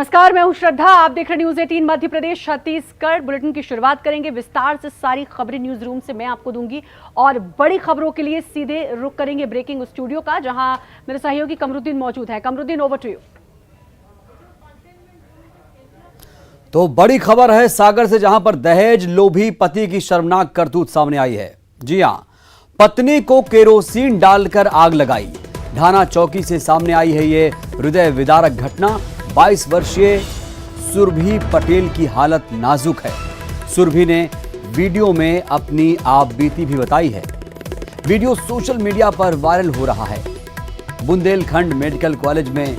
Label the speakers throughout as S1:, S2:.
S1: नमस्कार, मैं हूं श्रद्धा। आप देख रहे न्यूज 18 मध्य प्रदेश छत्तीसगढ़। बुलेटिन की शुरुआत करेंगे विस्तार से। सारी खबरें न्यूज रूम से मैं आपको दूंगी और बड़ी खबरों के लिए सीधे रुख करेंगे ब्रेकिंग स्टूडियो का, जहां मेरे सहयोगी कमरुद्दीन मौजूद है। Kamruddin, over to you.
S2: तो बड़ी खबर है सागर से, जहां पर दहेज लोभी पति की शर्मनाक करतूत सामने आई है। जी हां, पत्नी को केरोसिन डालकर आग लगाई। ढाना चौकी से सामने आई है ये हृदय विदारक घटना। 22 वर्षीय सुरभि पटेल की हालत नाजुक है। सुरभि ने वीडियो में अपनी आपबीती भी बताई है। वीडियो सोशल मीडिया पर वायरल हो रहा है। बुंदेलखंड मेडिकल कॉलेज में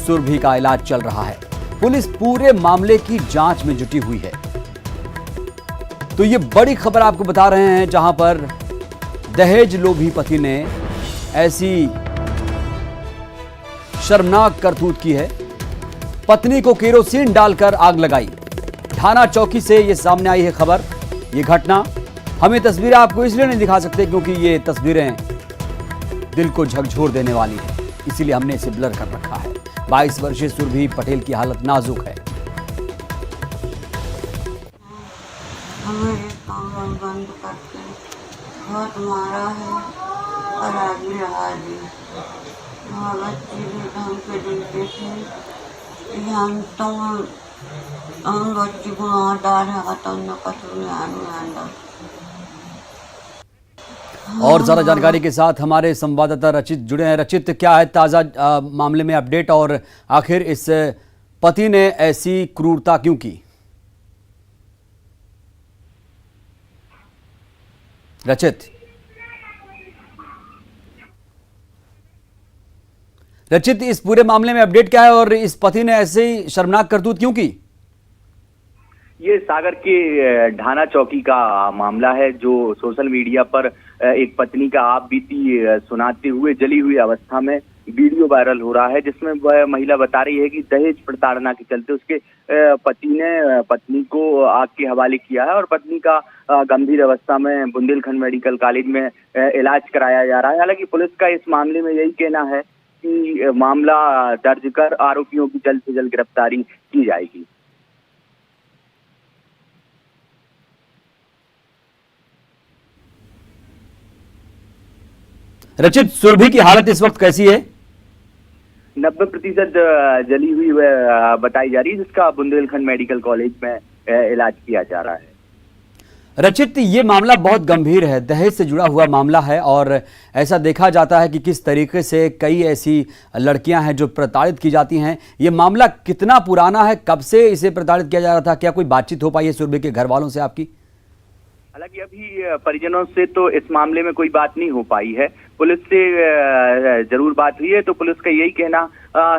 S2: सुरभि का इलाज चल रहा है। पुलिस पूरे मामले की जांच में जुटी हुई है। तो ये बड़ी खबर आपको बता रहे हैं, जहां पर दहेज लोभी पति ने ऐसी शर्मनाक करतूत की है। पत्नी को केरोसिन डालकर आग लगाई। ढाना चौकी से ये सामने आई है खबर। ये घटना, हमें तस्वीरें आपको इसलिए नहीं दिखा सकते क्योंकि ये तस्वीरें दिल को झकझोर देने वाली हैं, इसीलिए हमने इसे ब्लर कर रखा है। 22 वर्षीय सुरभि पटेल की हालत नाजुक है।
S3: हमें काम बंद करके बहुत मारा है और आदमी लगा दी। बच्चे भी ढंग पे दिलते थे। हम बच्चे गुनाह डाल रहा तो न कसूर अंदर।
S2: और ज्यादा जानकारी के साथ हमारे संवाददाता रचित जुड़े हैं। रचित, क्या है ताजा मामले में अपडेट और आखिर इस पति ने ऐसी क्रूरता क्यों की? रचित, इस पूरे मामले में अपडेट क्या है और इस पति ने ऐसे ही शर्मनाक करतूत क्यों की?
S4: ये सागर के ढाना चौकी का मामला है, जो सोशल मीडिया पर एक पत्नी का आप बीती सुनाते हुए जली हुई अवस्था में वीडियो वायरल हो रहा है, जिसमें वह महिला बता रही है कि दहेज प्रताड़ना के चलते उसके पति ने पत्नी को आग के हवाले किया है और पत्नी का गंभीर अवस्था में बुंदेलखंड मेडिकल कॉलेज में इलाज कराया जा रहा है। हालांकि पुलिस का इस मामले में यही कहना है कि मामला दर्ज कर आरोपियों की जल्द से जल्द गिरफ्तारी की जाएगी।
S2: रचित, सुरभि की हालत इस वक्त कैसी है?
S4: 90% जली हुई वह बताई जा रही है, जिसका बुंदेलखंड मेडिकल कॉलेज में इलाज किया जा रहा है।
S2: रचित, ये मामला बहुत गंभीर है, दहेज से जुड़ा हुआ मामला है और ऐसा देखा जाता है कि किस तरीके से कई ऐसी लड़कियां हैं जो प्रताड़ित की जाती हैं। ये मामला कितना पुराना है, कब से इसे प्रताड़ित किया जा रहा था? क्या कोई बातचीत हो पाई है सुरभि के घर वालों से आपकी?
S4: हालांकि अभी परिजनों से तो इस मामले में कोई बात नहीं हो पाई है। पुलिस से जरूर बात हुई है, तो पुलिस का यही कहना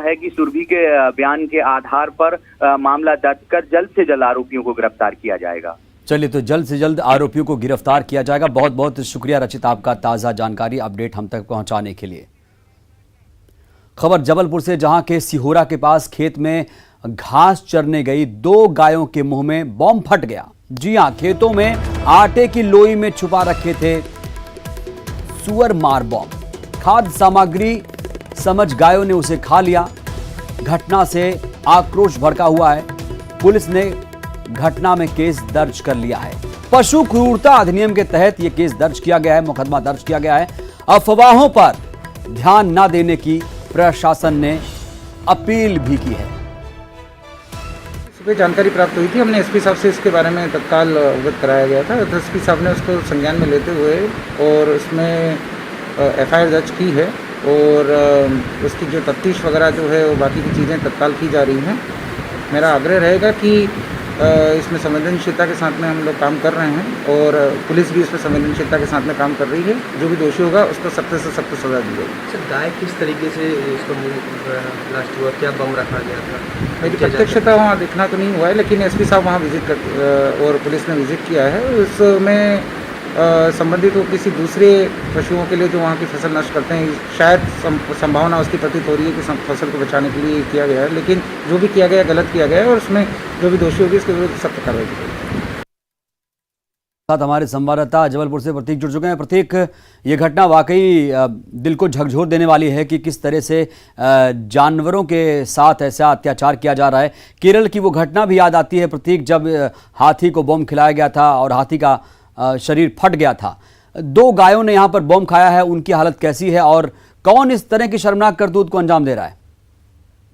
S4: है कि सुरभि के बयान के आधार पर मामला दर्ज कर जल्द से जल्द आरोपियों को गिरफ्तार किया जाएगा।
S2: चलिए, तो जल्द से जल्द आरोपियों को गिरफ्तार किया जाएगा। बहुत बहुत शुक्रिया रचित, आपका ताज़ा जानकारी अपडेट हम तक पहुंचाने के लिए। खबर जबलपुर से, जहां के सिहोरा के पास खेत में घास चरने गई 2 गायों के मुंह में बॉम्ब फट गया। जी हां, खेतों में आटे की लोई में छुपा रखे थे सुअर मार बॉम्ब। खाद्य सामग्री समझ गायों ने उसे खा लिया। घटना से आक्रोश भड़का हुआ है। पुलिस ने घटना में केस दर्ज कर लिया है। पशु क्रूरता अधिनियम के तहत यह केस दर्ज किया गया है, मुकदमा दर्ज किया गया है। अफवाहों पर ध्यान न देने की प्रशासन ने अपील भी की है।
S5: सुबह जानकारी प्राप्त हुई थी, हमने एसपी साहब से इसके बारे में तत्काल अवगत कराया गया था। एसपी साहब ने उसको संज्ञान में लेते हुए और उसमें एफआईआर दर्ज की है और उसकी जो तफ्तीश वगैरह जो है वो बाकी की चीज़ें तत्काल की जा रही हैं। मेरा आग्रह रहेगा कि इसमें संवेदनशीलता के साथ में हम लोग काम कर रहे हैं और पुलिस भी इसमें संवेदनशीलता के साथ में काम कर रही है। जो भी दोषी होगा उसको सख्त से सख्त सजा दी जाएगी।
S6: सर, गाय किस तरीके से इसको ब्लास्ट हुआ, क्या बम रखा गया था?
S5: मेरी प्रत्यक्षता वहाँ देखना तो नहीं हुआ है, लेकिन एसपी साहब वहाँ विजिट कर और पुलिस ने विजिट किया है। उसमें संबंधित हो किसी दूसरे पशुओं के लिए जो वहाँ की फसल नष्ट करते हैं, शायद संभावना उसकी प्रतीत हो रही है कि फसल को बचाने के लिए किया गया है, लेकिन जो भी किया गया गलत किया गया है और उसमें जो भी दोषी होगी इसके विरुद्ध सख्त कार्रवाई की जाएगी।
S2: साथ हमारे संवाददाता जबलपुर से प्रतीक जुड़ चुके हैं। प्रतीक, ये घटना वाकई दिल को झकझोर देने वाली है कि किस तरह से जानवरों के साथ ऐसा अत्याचार किया जा रहा है। केरल की वो घटना भी याद आती है प्रतीक, जब हाथी को बम खिलाया गया था और हाथी का शरीर फट गया था। 2 गायों ने यहाँ पर बम खाया है, उनकी हालत कैसी है और कौन इस तरह की शर्मनाक करतूत को अंजाम दे रहा है?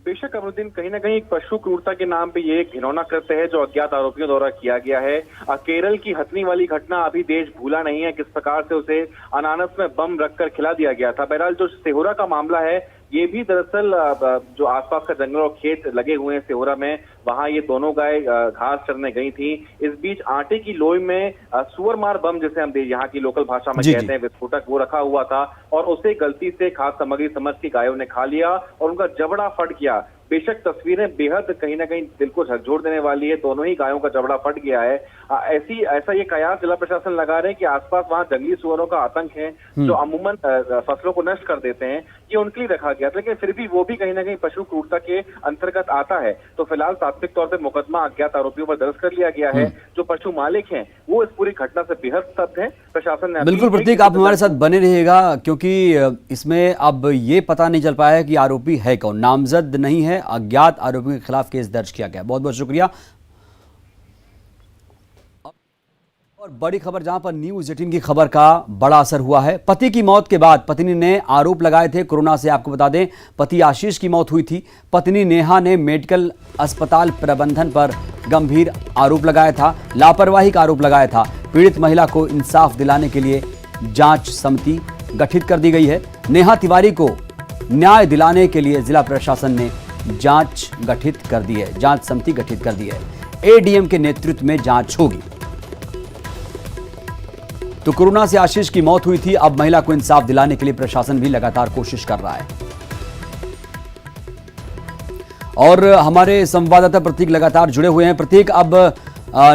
S7: बेशक अमरुद्दीन, कहीं ना कहीं पशु क्रूरता के नाम पे ये एक घिनौना कृत्य है जो अज्ञात आरोपियों द्वारा किया गया है। केरल की हथनी वाली घटना अभी देश भूला नहीं है, किस प्रकार से उसे अनानस में बम रखकर खिला दिया गया था। बहरहाल जो सिहोरा का मामला है, ये भी दरअसल जो आसपास का जंगल और खेत लगे हुए हैं सिहोरा में, वहां ये दोनों गाय घास चरने गई थी। इस बीच आटे की लोई में सुअर मार बम, जिसे हम यहाँ की लोकल भाषा में कहते हैं विस्फोटक, वो रखा हुआ था और उसे गलती से खाद्य सामग्री समझ के गायों ने खा लिया और उनका जबड़ा फट गया। बेशक तस्वीरें बेहद कहीं ना कहीं दिल को झकझोर देने वाली है। दोनों ही गायों का जबड़ा फट गया है। ऐसा ये कयास जिला प्रशासन लगा रहे हैं कि आसपास वहां जंगली सुअरों का आतंक है जो अमूमन फसलों को नष्ट कर देते हैं, ये उनके लिए रखा गया था। लेकिन फिर भी वो भी कहीं ना कहीं पशु क्रूरता के अंतर्गत आता है। तो फिलहाल तात्विक तौर पर मुकदमा अज्ञात आरोपियों पर दर्ज कर लिया गया है। जो पशु मालिक हैं वो इस पूरी घटना से बेहद स्तब्ध है। प्रशासन ने
S2: बिल्कुल प्रतीक, आप हमारे साथ बने रहिएगा क्योंकि इसमें अब ये पता नहीं चल पाया है कि आरोपी है कौन। नामजद नहीं है, अज्ञात आरोपियों के खिलाफ केस दर्ज किया गया। बहुत बहुत शुक्रिया। और बड़ी खबर, जहां पर न्यूज़ 18 की खबर का बड़ा असर हुआ है। पति की मौत के बाद पत्नी ने आरोप लगाए थे कोरोना से। आपको बता दें, पति आशीष की मौत हुई थी। पत्नी नेहा ने मेडिकल अस्पताल प्रबंधन पर गंभीर आरोप लगाया था, लापरवाही का आरोप लगाया था। पीड़ित महिला को इंसाफ दिलाने के लिए जांच समिति गठित कर दी गई है। नेहा तिवारी को न्याय दिलाने के लिए जिला प्रशासन ने जांच गठित कर दी है, जांच समिति गठित कर दी है। एडीएम के नेतृत्व में जांच होगी। तो कोरोना से आशीष की मौत हुई थी, अब महिला को इंसाफ दिलाने के लिए प्रशासन भी लगातार कोशिश कर रहा है। और हमारे संवाददाता प्रतीक लगातार जुड़े हुए हैं। प्रतीक, अब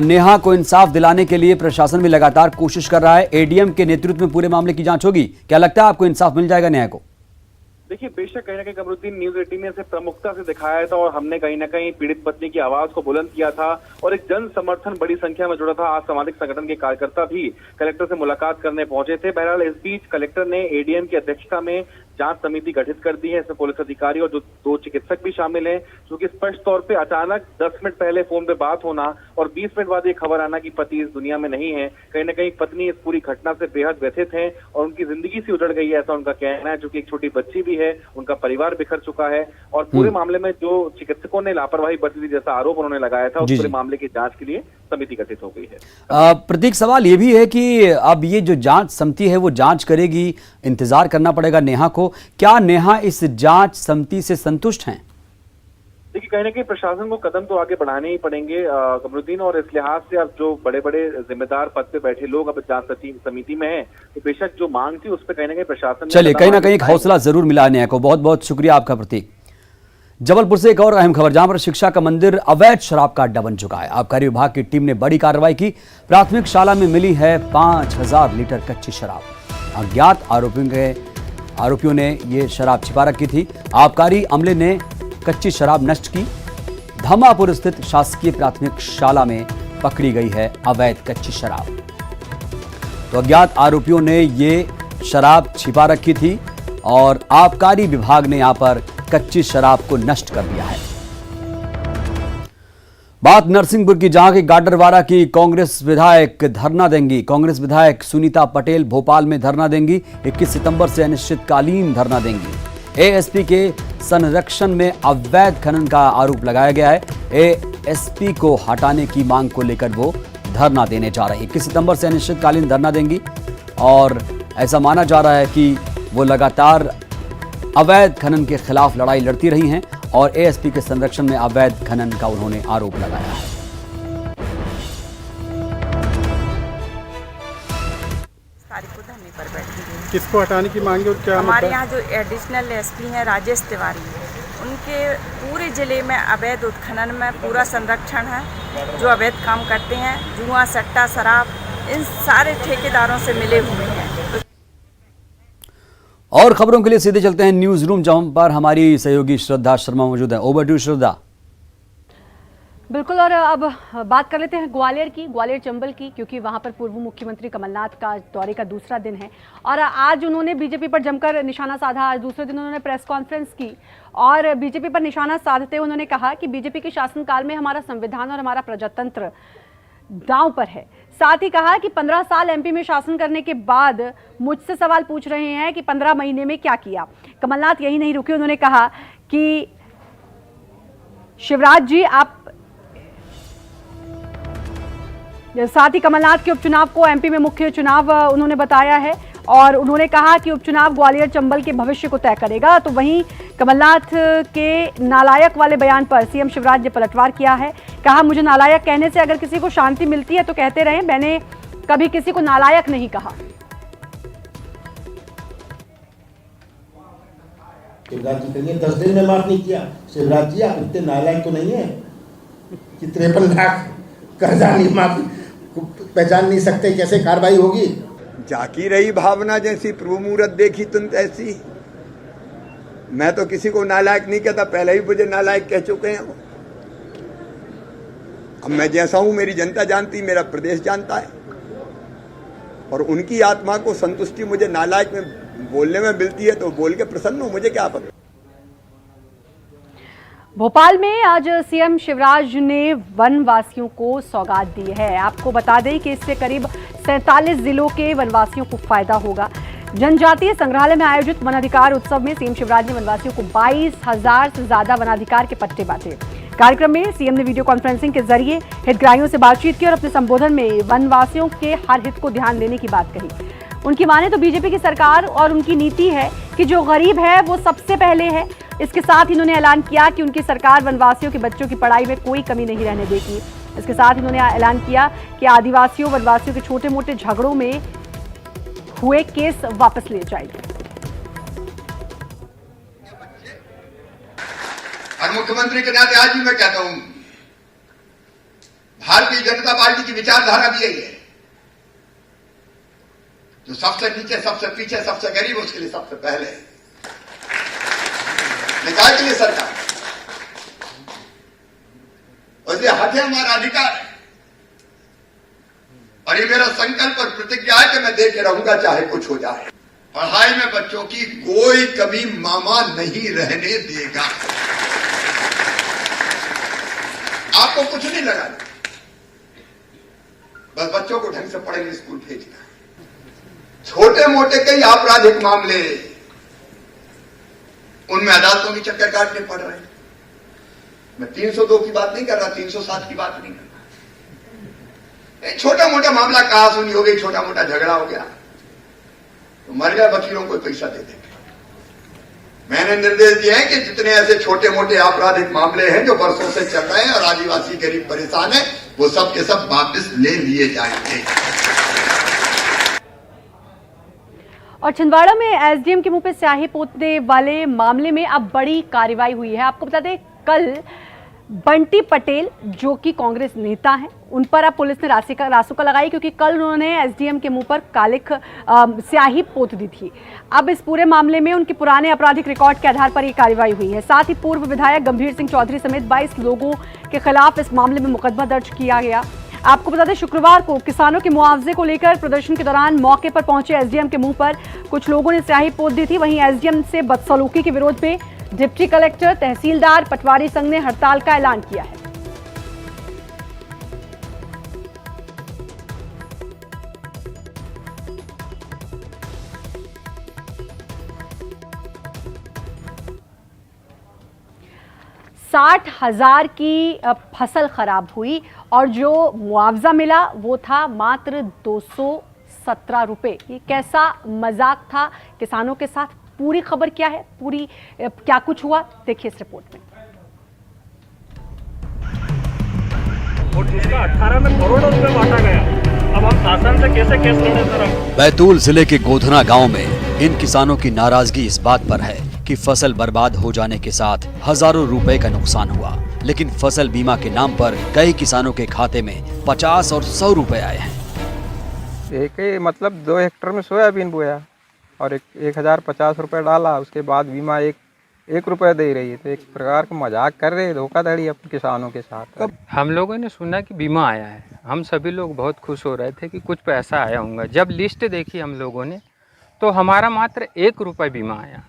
S2: नेहा को इंसाफ दिलाने के लिए प्रशासन भी लगातार कोशिश कर रहा है। एडीएम के नेतृत्व में पूरे मामले की जांच होगी। क्या लगता है आपको इंसाफ मिल जाएगा नेहा को?
S7: देखिए, बेशक कहीं ना कहीं कमरुद्दीन, न्यूज़ 18 ने इसे प्रमुखता से दिखाया था और हमने कहीं ना कहीं पीड़ित पत्नी की आवाज को बुलंद किया था और एक जन समर्थन बड़ी संख्या में जुड़ा था। आज सामाजिक संगठन के कार्यकर्ता भी कलेक्टर से मुलाकात करने पहुंचे थे। बहरहाल इस बीच कलेक्टर ने एडीएम की अध्यक्षता में जांच समिति गठित कर दी है। इसमें पुलिस अधिकारी और जो 2 चिकित्सक भी शामिल हैं, क्योंकि स्पष्ट तौर पे अचानक 10 मिनट पहले फोन पे बात होना और 20 मिनट बाद ये खबर आना कि पति इस दुनिया में नहीं है, कहीं ना कहीं पत्नी इस पूरी घटना से बेहद व्यथित है और उनकी जिंदगी से उजड़ गई है, ऐसा उनका कहना है। चूंकि एक छोटी बच्ची भी है, उनका परिवार बिखर चुका है और पूरे मामले में जो चिकित्सकों ने लापरवाही बरती थी जैसा आरोप उन्होंने लगाया था, उस पूरे मामले की जांच के लिए समिति गठित हो गई है।
S2: प्रतीक, सवाल ये भी है कि अब ये जो जांच समिति है वो जांच करेगी, इंतजार करना पड़ेगा नेहा को। क्या नेहा इस जांच समिति से संतुष्ट हैं?
S7: देखिए, कहीं ना कहीं प्रशासन को कदम तो आगे बढ़ाने ही पड़ेंगे कमरुद्दीन, और इस लिहाज से अब जो बड़े बड़े जिम्मेदार पद पे बैठे लोग अब जांच समिति में हैं, तो बेशक जो मांग थी उस पर कहीं ना कहीं प्रशासन,
S2: चलिए, कहीं ना कहीं एक हौसला जरूर मिला नेहा को। बहुत बहुत शुक्रिया आपका प्रतीक। जबलपुर से एक और अहम खबर, जहां पर शिक्षा का मंदिर अवैध शराब का अड्डा बन चुका है। आबकारी विभाग की टीम ने बड़ी कार्रवाई की। प्राथमिक शाला में मिली है 5000 लीटर कच्ची शराब। अज्ञात आरोपियों ने ये शराब छिपा रखी थी। आबकारी अमले ने कच्ची शराब नष्ट की। धमापुर स्थित शासकीय प्राथमिक शाला में पकड़ी गई है अवैध कच्ची शराब। तो अज्ञात आरोपियों ने ये शराब छिपा रखी थी और आबकारी विभाग ने यहां पर कच्ची शराब को नष्ट कर दिया है। बात नरसिंहपुर की, जहां की गाडरवारा की कांग्रेस विधायक धरना देंगी। कांग्रेस विधायक सुनीता पटेल भोपाल में धरना देंगी। 21 सितंबर से अनिश्चितकालीन धरना देंगी। एएसपी के संरक्षण में अवैध खनन का आरोप लगाया गया है। एएसपी को हटाने की मांग को लेकर वो धरना देने जा रही है। 21 सितंबर से अनिश्चितकालीन धरना देंगी और ऐसा माना जा रहा है कि वो लगातार अवैध खनन के खिलाफ लड़ाई लड़ती रही हैं और एएसपी के संरक्षण में अवैध खनन का उन्होंने आरोप लगाया है।
S8: धरने पर बैठी हुई।
S9: किसको हटाने की मांग है और क्या?
S8: हमारे यहाँ जो एडिशनल एसपी हैं राजेश तिवारी, उनके पूरे जिले में अवैध उत्खनन में पूरा संरक्षण है। जो अवैध काम करते हैं, जुआ, सट्टा, शराब, इन सारे ठेकेदारों से मिले हुए हैं।
S2: और खबरों के लिए सीधे चलते हैं न्यूज रूम, जहां पर हमारी सहयोगी श्रद्धा शर्मा मौजूद है। ओवर टू श्रद्धा।
S1: बिल्कुल। और अब बात कर लेते हैं ग्वालियर की, ग्वालियर चंबल की, क्योंकि वहां पर पूर्व मुख्यमंत्री कमलनाथ का दौरे का दूसरा दिन है और आज उन्होंने बीजेपी पर जमकर निशाना साधा। आज दूसरे दिन उन्होंने प्रेस कॉन्फ्रेंस की और बीजेपी पर निशाना साधते उन्होंने कहा कि बीजेपी के शासनकाल में हमारा संविधान और हमारा प्रजातंत्र दांव पर है। साथ ही कहा कि 15 साल एमपी में शासन करने के बाद मुझसे सवाल पूछ रहे हैं कि 15 महीने में क्या किया। कमलनाथ यही नहीं रुके, उन्होंने कहा कि शिवराज जी आप, साथ ही कमलनाथ के उपचुनाव को एमपी में मुख्य चुनाव उन्होंने बताया है और उन्होंने कहा कि उपचुनाव ग्वालियर चंबल के भविष्य को तय करेगा। तो वहीं कमलनाथ के नालायक वाले बयान पर सीएम शिवराज ने पलटवार किया है। कहा मुझे नालायक कहने से अगर किसी को शांति मिलती है तो कहते रहे, मैंने कभी किसी को नालायक नहीं कहा।
S9: शिवराज जी कहिए 10 दिन में माफ नहीं किया। शिवराज जी आप इतने नालायक तो नहीं है कि 53 लाख कर्जा नहीं माफ पहचान नहीं सकते, कैसे कार्रवाई होगी।
S10: जाकी रही भावना जैसी प्रभु मूरत देखी तुम ऐसी। मैं तो किसी को नालायक नहीं कहता, पहले ही मुझे नालायक कह चुके हैं वो। अब मैं जैसा हूं मेरी जनता जानती, मेरा प्रदेश जानता है और उनकी आत्मा को संतुष्टि मुझे नालायक में बोलने में मिलती है तो बोल के प्रसन्न हूं, मुझे क्या पता।
S1: भोपाल में आज सीएम शिवराज ने वनवासियों को सौगात दी है। आपको बता दें कि इससे करीब 47 जिलों के वनवासियों को फायदा होगा। जनजातीय संग्रहालय में आयोजित वनाधिकार उत्सव में सीएम शिवराज ने वनवासियों को 22,000 से ज्यादा वनाधिकार के पट्टे बांटे। कार्यक्रम में सीएम ने वीडियो कॉन्फ्रेंसिंग के जरिए हितग्राहियों से बातचीत की और अपने संबोधन में वनवासियों के हर हित को ध्यान देने की बात कही। उनकी माने तो बीजेपी की सरकार और उनकी नीति है कि जो गरीब है वो सबसे पहले है। इसके साथ इन्होंने ऐलान किया कि उनकी सरकार वनवासियों के बच्चों की पढ़ाई में कोई कमी नहीं रहने देगी। इसके साथ इन्होंने ऐलान किया कि आदिवासियों वनवासियों के छोटे मोटे झगड़ों में हुए केस वापस लिए जाएंगे।
S10: और मुख्यमंत्री के नाते आज भी मैं कहता हूं, भारतीय जनता पार्टी की विचारधारा भी यही है, जो सबसे नीचे, सबसे पीछे, सबसे गरीब, उसके लिए सबसे पहले निकाय के लिए सरकार, और इसलिए हक है, हमारा अधिकार है और ये मेरा संकल्प और प्रतिज्ञा है कि मैं दे के रहूंगा चाहे कुछ हो जाए। पढ़ाई में बच्चों की कोई कमी मामा नहीं रहने देगा। आपको कुछ नहीं लगा, बस बच्चों को ढंग से पढ़ेंगे स्कूल भेजना। छोटे मोटे कई आपराधिक मामले उनमें अदालतों की चक्कर काटने पड़ रहे हैं। मैं 302 की बात नहीं कर रहा, 307 की बात नहीं कर रहा। छोटा मोटा मामला कहा सुनी हो गई, छोटा मोटा झगड़ा हो गया तो मर गए, वकीलों को पैसा दे देंगे। मैंने निर्देश दिए हैं कि जितने ऐसे छोटे मोटे आपराधिक मामले हैं जो वर्षों से चल रहे हैं और आदिवासी गरीब परेशान है, वो सब के सब वापस ले लिए जाएंगे।
S1: और छिंदवाड़ा में एसडीएम के मुंह पे स्याही पोतने वाले मामले में अब बड़ी कार्रवाई हुई है। आपको बता दें, कल बंटी पटेल जो कि कांग्रेस नेता हैं, उन पर अब पुलिस ने रासुका लगाई क्योंकि कल उन्होंने एसडीएम के मुंह पर कालिक स्याही पोत दी थी। अब इस पूरे मामले में उनके पुराने आपराधिक रिकॉर्ड के आधार पर ये कार्रवाई हुई है। साथ ही पूर्व विधायक गंभीर सिंह चौधरी समेत 22 लोगों के खिलाफ इस मामले में मुकदमा दर्ज किया गया। आपको बता दें, शुक्रवार को किसानों के मुआवजे को लेकर प्रदर्शन के दौरान मौके पर पहुंचे एसडीएम के मुंह पर कुछ लोगों ने स्याही पोत दी थी। वहीं एसडीएम से बदसलूकी के विरोध में डिप्टी कलेक्टर, तहसीलदार, पटवारी संघ ने हड़ताल का ऐलान किया है। साठ 60,000 की फसल खराब हुई और जो मुआवजा मिला वो था मात्र 217 रुपए। ये कैसा मजाक था किसानों के साथ? पूरी खबर क्या है, पूरी क्या कुछ हुआ, देखिए इस रिपोर्ट में।
S11: और जिसका 18 में करोड़ों रुपए बांटा गया, अब हम शासन से कैसे केस लड़े सर?
S2: बैतूल जिले के गोधना गांव में इन किसानों की नाराजगी इस बात पर है कि फसल बर्बाद हो जाने के साथ हजारों रुपए का नुकसान हुआ, लेकिन फसल बीमा के नाम पर कई किसानों के खाते में 50 और 100 रुपए आए हैं।
S6: एक मतलब 2 हेक्टेयर में सोयाबीन बोया और 1050 रुपये डाला, उसके बाद बीमा एक
S5: 1 रुपया दे रही है, तो एक प्रकार का मजाक कर रहे हैं, धोखाधड़ी अपन किसानों के साथ।
S6: हम लोगों ने सुना कि बीमा आया है, हम सभी लोग बहुत खुश हो रहे थे कि कुछ पैसा आया होगा। जब लिस्ट देखी हम लोगों ने तो हमारा मात्र 1 रुपये बीमा आया।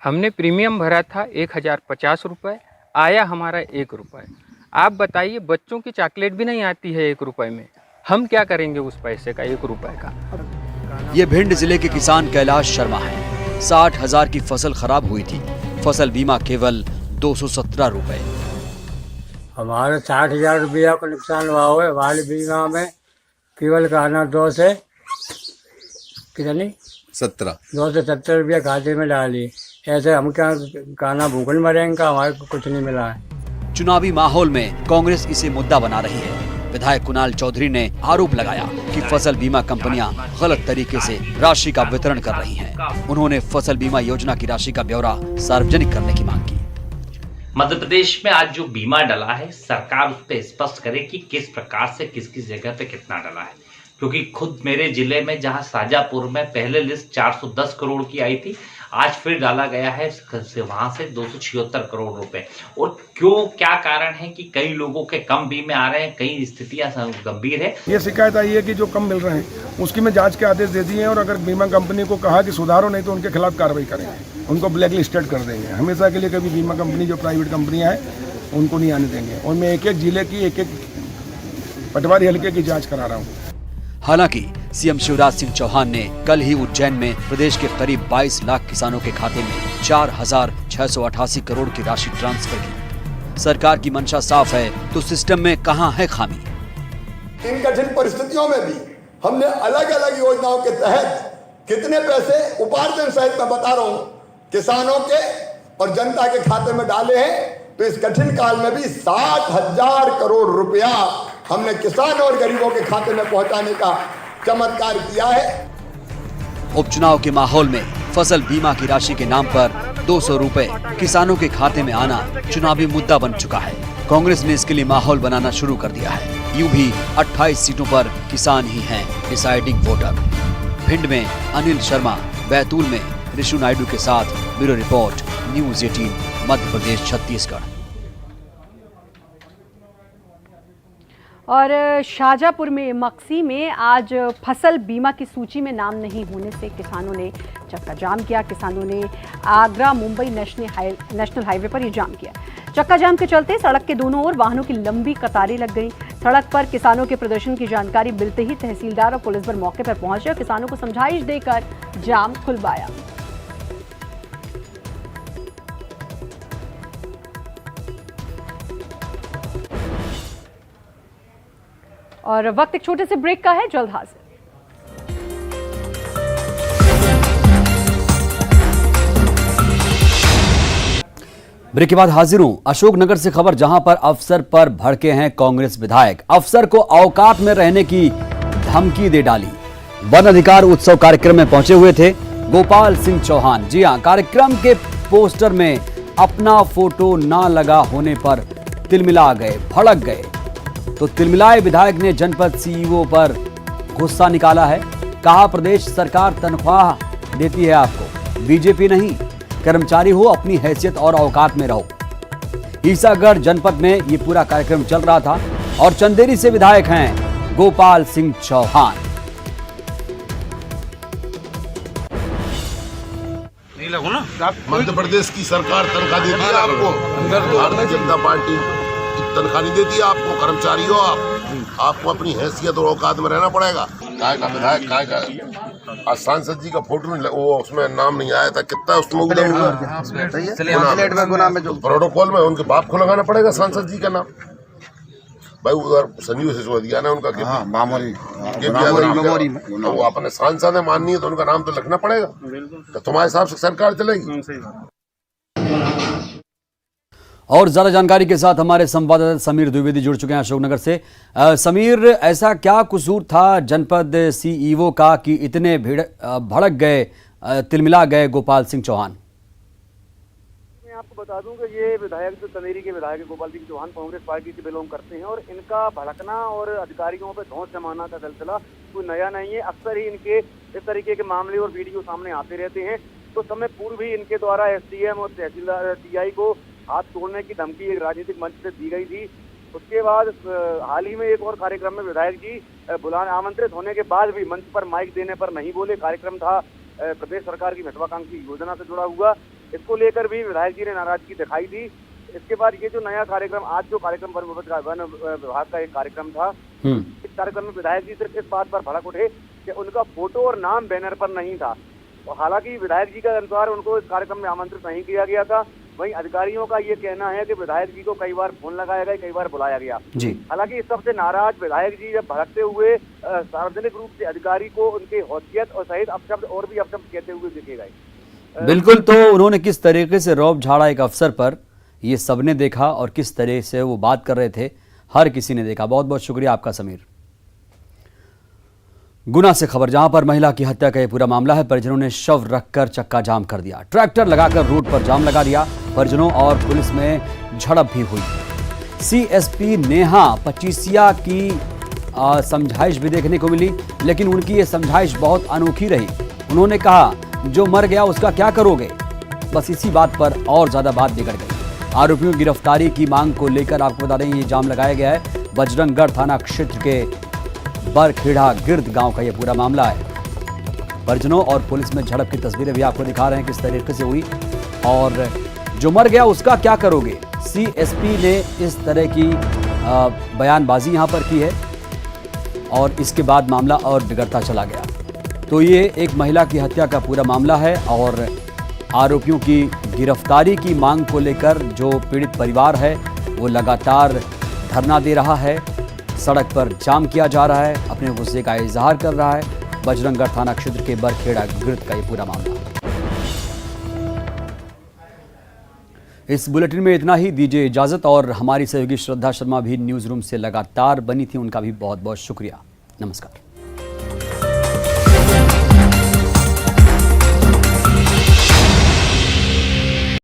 S6: हमने प्रीमियम भरा था 1050 रुपये, आया हमारा 1 रुपये। आप बताइए, बच्चों की चॉकलेट भी नहीं आती है 1 रुपये में, हम क्या करेंगे उस पैसे का, 1 रुपये का।
S2: ये भिंड जिले के किसान कैलाश शर्मा हैं। 60,000 की फसल खराब हुई थी, फसल बीमा केवल 217 रुपए।
S12: हमारे 60,000 रुपया का नुकसान हुआ है। वाली बीमा में केवल कहना 2 से 17 रुपया खाते में डाली। ऐसे हम क्या कहना भूखल मरेंगे, हमारे को कुछ नहीं मिला है।
S2: चुनावी माहौल में कांग्रेस इसे मुद्दा बना रही है। विधायक कुणाल चौधरी ने आरोप लगाया कि फसल बीमा कंपनियां गलत तरीके से राशि का वितरण कर रही हैं। उन्होंने फसल बीमा योजना की राशि का ब्यौरा सार्वजनिक करने की मांग की।
S13: मध्य प्रदेश में आज जो बीमा डला है, सरकार उस पर स्पष्ट करे कि किस प्रकार से किस किस जगह पे कितना डला है। क्योंकि खुद मेरे जिले में जहां शाजापुर में पहले लिस्ट 410 करोड़ की आई थी, आज फिर डाला गया है वहां से 276 करोड़ रुपए। और क्या कारण है कि कई लोगों के कम बीमे आ रहे हैं, कई स्थितियां गंभीर है।
S14: ये शिकायत आई है कि जो कम मिल रहे हैं उसकी मैं जांच के आदेश दे दिए हैं, और अगर बीमा कंपनी को कहा कि सुधारो, नहीं तो उनके खिलाफ कार्रवाई करेंगे, उनको ब्लैक लिस्टेड कर देंगे। हमेशा के लिए कभी बीमा कंपनी जो प्राइवेट कंपनियां हैं उनको नहीं आने देंगे। और मैं एक एक जिले की एक एक पटवारी हल्के की जाँच करा रहा हूँ।
S2: हालांकि सीएम शिवराज सिंह चौहान ने कल ही उज्जैन में प्रदेश के करीब 22 लाख किसानों के खाते में 4,688 करोड़ की राशि ट्रांसफर की। सरकार की मंशा साफ है, तो सिस्टम में कहां है खामी?
S10: इन कठिन परिस्थितियों में भी हमने अलग अलग योजनाओं के तहत कितने पैसे उपार्जन सहित मैं बता रहा हूं किसानों के और जनता के खाते में डाले हैं। तो इस कठिन काल में भी 60,000 करोड़ रुपया हमने किसान और गरीबों के खाते में पहुंचाने का चमत्कार किया है।
S2: उपचुनाव के माहौल में फसल बीमा की राशि के नाम पर 200 रुपए किसानों के खाते में आना चुनावी मुद्दा बन चुका है। कांग्रेस ने इसके लिए माहौल बनाना शुरू कर दिया है। यूं भी 28 सीटों पर किसान ही हैं डिसाइडिंग वोटर। भिंड में अनिल शर्मा, बैतूल में ऋषु नायडू के साथ bureau report, news 18 Madhya Pradesh Chhattisgarh.
S1: और शाजापुर में मक्सी में आज फसल बीमा की सूची में नाम नहीं होने से किसानों ने चक्का जाम किया। किसानों ने आगरा मुंबई नेशनल हाईवे पर ये जाम किया। चक्का जाम के चलते सड़क के दोनों ओर वाहनों की लंबी कतारें लग गई। सड़क पर किसानों के प्रदर्शन की जानकारी मिलते ही तहसीलदार और पुलिस बल मौके पर पहुंचे और किसानों को समझाइश देकर जाम खुलवाया। और वक्त एक छोटे से ब्रेक का है, जल्द हाजिर।
S2: ब्रेक के बाद हाजिर हूं। अशोकनगर से खबर, जहां पर अफसर पर भड़के हैं कांग्रेस विधायक। अफसर को औकात में रहने की धमकी दे डाली। वन अधिकार उत्सव कार्यक्रम में पहुंचे हुए थे गोपाल सिंह चौहान। जी हां, कार्यक्रम के पोस्टर में अपना फोटो ना लगा होने पर तिलमिला गए, भड़क गए। तो तिलमिलाए विधायक ने जनपद सीईओ पर गुस्सा निकाला है। कहा, प्रदेश सरकार तनख्वाह देती है आपको, बीजेपी नहीं। कर्मचारी हो, अपनी हैसियत और औकात में रहो। ईसागढ़ जनपद में ये पूरा कार्यक्रम चल रहा था और चंदेरी से विधायक हैं गोपाल सिंह चौहान।
S15: मध्य प्रदेश की सरकार तनख्वाह देती है आपको, भारतीय जनता पार्टी तनख्वाह नहीं देती है आपको। कर्मचारी हो आपको अपनी हैसियत और औकात में रहना पड़ेगा। काय का विधायक, काय का सांसद जी का फोटो वो उसमें नाम नहीं आया था, कितना उसमें प्रोटोकॉल में उनके बाप को लगाना पड़ेगा सांसद जी का नाम। भाई उधर संजीव सिसोदिया ने उनका वो अपने सांसद है माननी है तो उनका नाम तो लिखना पड़ेगा। तो तुम्हारे हिसाब से सरकार चलेगी।
S2: और ज्यादा जानकारी के साथ हमारे संवाददाता समीर द्विवेदी जुड़ चुके हैं अशोकनगर से। समीर, ऐसा क्या कसूर था जनपद सीईओ का कि इतने भड़क गए, तिलमिला गए गोपाल सिंह चौहान?
S16: मैं आपको बता दूं कि ये विधायक जो चंदेरी के विधायक गोपाल सिंह चौहान कांग्रेस पार्टी से बिलोंग करते हैं और इनका भड़कना और अधिकारियों पर धौंस जमाना का सिलसिला कोई नया नहीं है। अक्सर ही इनके इस तरीके के मामले और वीडियो सामने आते रहते हैं। तो समय पूर्व ही इनके द्वारा एसडीएम और तहसीलदार टीआई को हाथ तोड़ने की धमकी एक राजनीतिक मंच से दी गई थी। उसके बाद हाल ही में एक और कार्यक्रम में विधायक जी आमंत्रित होने के बाद भी मंच पर माइक देने पर नहीं बोले। कार्यक्रम था प्रदेश सरकार की महत्वाकांक्षी योजना से जुड़ा हुआ, इसको लेकर भी विधायक जी ने नाराजगी दिखाई थी। इसके बाद ये जो नया कार्यक्रम, आज जो कार्यक्रम वन विभाग का एक कार्यक्रम था, इस कार्यक्रम में विधायक जी सिर्फ इस बात पर भड़क उठे कि उनका फोटो और नाम बैनर पर नहीं था। और हालांकि विधायक जी के अनुसार उनको इस कार्यक्रम में आमंत्रित नहीं किया गया था। वहीं अधिकारियों का ये कहना है कि विधायक जी को कई बार फोन लगाया गया, कई बार बुलाया गया। हालांकि इस सबसे नाराज विधायक जी जब भड़कते हुए सार्वजनिक रूप से अधिकारी को उनके हैसियत और सहित अपशब्द और भी अपशब्द कहते हुए दिखे गए।
S2: बिल्कुल, तो उन्होंने किस तरीके से रौब झाड़ा एक अफसर पर, ये सबने देखा, और किस तरह से वो बात कर रहे थे, हर किसी ने देखा। बहुत बहुत शुक्रिया आपका समीर। गुना से खबर, जहां पर महिला की हत्या का ये पूरा मामला है। परिजनों ने शव रखकर चक्का जाम कर दिया, ट्रैक्टर लगाकर रोड पर जाम लगा दिया। परिजनों और पुलिस में झड़प भी हुई। सीएसपी नेहा पचीसिया की समझाइश भी देखने को मिली, लेकिन उनकी ये समझाइश बहुत अनोखी रही। उन्होंने कहा, जो मर गया उसका क्या करोगे? बस इसी बात पर और ज्यादा बात बिगड़ गई। आरोपियों की गिरफ्तारी की मांग को लेकर आपको बता दें, ये जाम लगाया गया है। बजरंगगढ़ थाना क्षेत्र के बरखेड़ा गिर्द गांव का यह पूरा मामला है। परिजनों और पुलिस में झड़प की तस्वीरें भी आपको दिखा रहे हैं किस तरीके से हुई। और जो मर गया उसका क्या करोगे, सीएसपी ने इस तरह की बयानबाजी यहां पर की है, और इसके बाद मामला और बिगड़ता चला गया। तो ये एक महिला की हत्या का पूरा मामला है, और आरोपियों की गिरफ्तारी की मांग को लेकर जो पीड़ित परिवार है वो लगातार धरना दे रहा है, सड़क पर जाम किया जा रहा है, अपने गुस्से का इजहार कर रहा है। बजरंगगढ़ थाना क्षेत्र के बरखेड़ा गिर्द का ये पूरा मामला। इस बुलेटिन में इतना ही, दीजिए इजाजत। और हमारी सहयोगी श्रद्धा शर्मा भी न्यूज रूम से लगातार बनी थी, उनका भी बहुत बहुत शुक्रिया। नमस्कार।